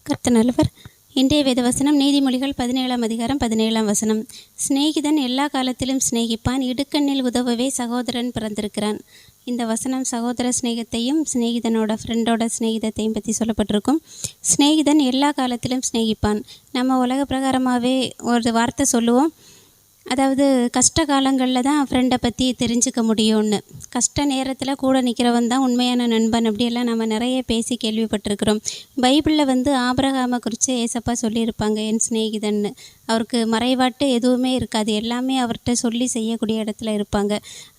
கர்த்தர் நல்லவர். இன்றைய வேதவசனம் நீதிமொழிகள் 17ஆம் அதிகாரம் 17ஆம் வசனம். சிநேகிதன் எல்லா காலத்திலும் சிநேகிப்பான், இடுக்கண்ணில் உதவவே சகோதரன் பிறந்திருக்கிறான். இந்த வசனம் சகோதர சிநேகத்தையும் ஃப்ரெண்டோட சிநேகிதத்தையும் பற்றி சொல்லப்பட்டிருக்கும். சிநேகிதன் எல்லா காலத்திலும் சிநேகிப்பான். நம்ம உலக பிரகாரமாகவே ஒரு வார்த்தை சொல்லுவோம், அதாவது கஷ்ட காலங்களில் தான் ஃப்ரெண்டை பற்றி தெரிஞ்சுக்க முடியும்னு. கஷ்ட நேரத்தில் கூட நிற்கிறவன் தான் உண்மையான நண்பன், அப்படியெல்லாம் நம்ம நிறைய பேசி கேள்விப்பட்டிருக்கிறோம். பைபிளில் ஆபிரகாமை குறித்து ஏசப்பா சொல்லியிருப்பாங்க, என் சிநேகிதன்னு. அவருக்கு மறைவாட்டு எதுவுமே இருக்காது, எல்லாமே அவர்கிட்ட சொல்லி செய்யக்கூடிய இடத்துல இருப்பாங்க.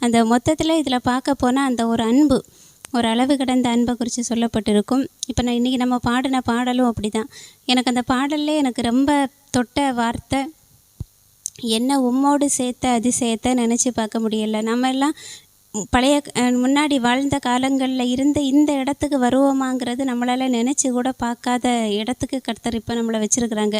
அந்த மொத்தத்தில் இதில் பார்க்க போனால் அந்த ஒரு அன்பு, ஒரு அளவு கடந்த அன்பை குறித்து சொல்லப்பட்டிருக்கும். இப்போ இன்றைக்கி நம்ம பாடின பாடலும் அப்படி தான். எனக்கு அந்த பாடல்லே எனக்கு ரொம்ப தொட்ட வார்த்தை, என்ன உம்மோடு சேர்த்த அதிசயத்தை நினச்சி பார்க்க முடியலை. நம்ம எல்லாம் பழைய முன்னாடி வாழ்ந்த காலங்களில் இருந்த இந்த இடத்துக்கு வருவோமாங்கிறது நம்மளால் நினச்சி கூட பார்க்காத இடத்துக்கு கர்த்தர் இப்போ நம்மளை வச்சுருக்குறாங்க.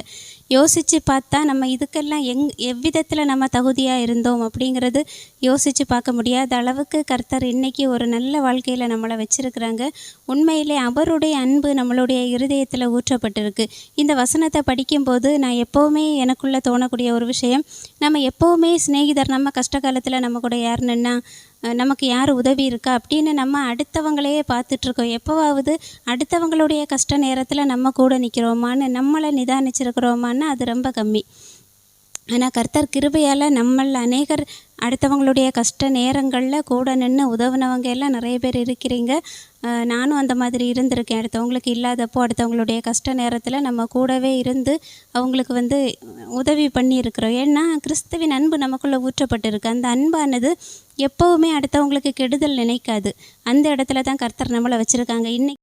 யோசித்து பார்த்தா நம்ம இதுக்கெல்லாம் எவ்விதத்தில் நம்ம தகுதியாக இருந்தோம் அப்படிங்கிறது யோசித்து பார்க்க முடியாத அளவுக்கு கர்த்தர் இன்றைக்கி ஒரு நல்ல வாழ்க்கையில் நம்மளை வச்சுருக்குறாங்க. உண்மையிலே அவருடைய அன்பு நம்மளுடைய இருதயத்தில் ஊற்றப்பட்டிருக்கு. இந்த வசனத்தை படிக்கும்போது நான் எப்போவுமே எனக்குள்ளே தோணக்கூடிய ஒரு விஷயம், நம்ம எப்போவுமே சிநேகிதர், நம்ம கஷ்ட காலத்தில் நம்ம கூட யாருன்னா நமக்கு யார் உதவி இருக்கா அப்படின்னு நம்ம அடுத்தவங்களையே பார்த்துட்ருக்கோம். எப்போவாவது அடுத்தவங்களுடைய கஷ்ட நேரத்தில் நம்ம கூட நிற்கிறோமான்னு, நம்மளை நிதானிச்சிருக்கிறோமான்னு அது ரொம்ப கம்மி. ஆனால் கர்த்தர் கிருபையால் நம்மள அநேகர் அடுத்தவங்களுடைய கஷ்ட நேரங்களில் கூட நின்று உதவுனவங்க எல்லாம் நிறைய பேர் இருக்கிறீங்க. நானும் அந்த மாதிரி இருந்திருக்கேன். அடுத்தவங்களுக்கு இல்லாதப்போ அடுத்தவங்களுடைய கஷ்ட நேரத்தில் நம்ம கூடவே இருந்து அவங்களுக்கு உதவி பண்ணியிருக்கிறோம். ஏன்னா கிறிஸ்துவின் அன்பு நமக்குள்ளே ஊற்றப்பட்டிருக்கு. அந்த அன்பானது எப்போவுமே அடுத்தவங்களுக்கு கெடுதல் நினைக்காது. அந்த இடத்துல தான் கர்த்தர் நம்மளை வச்சுருக்காங்க. இன்னைக்கு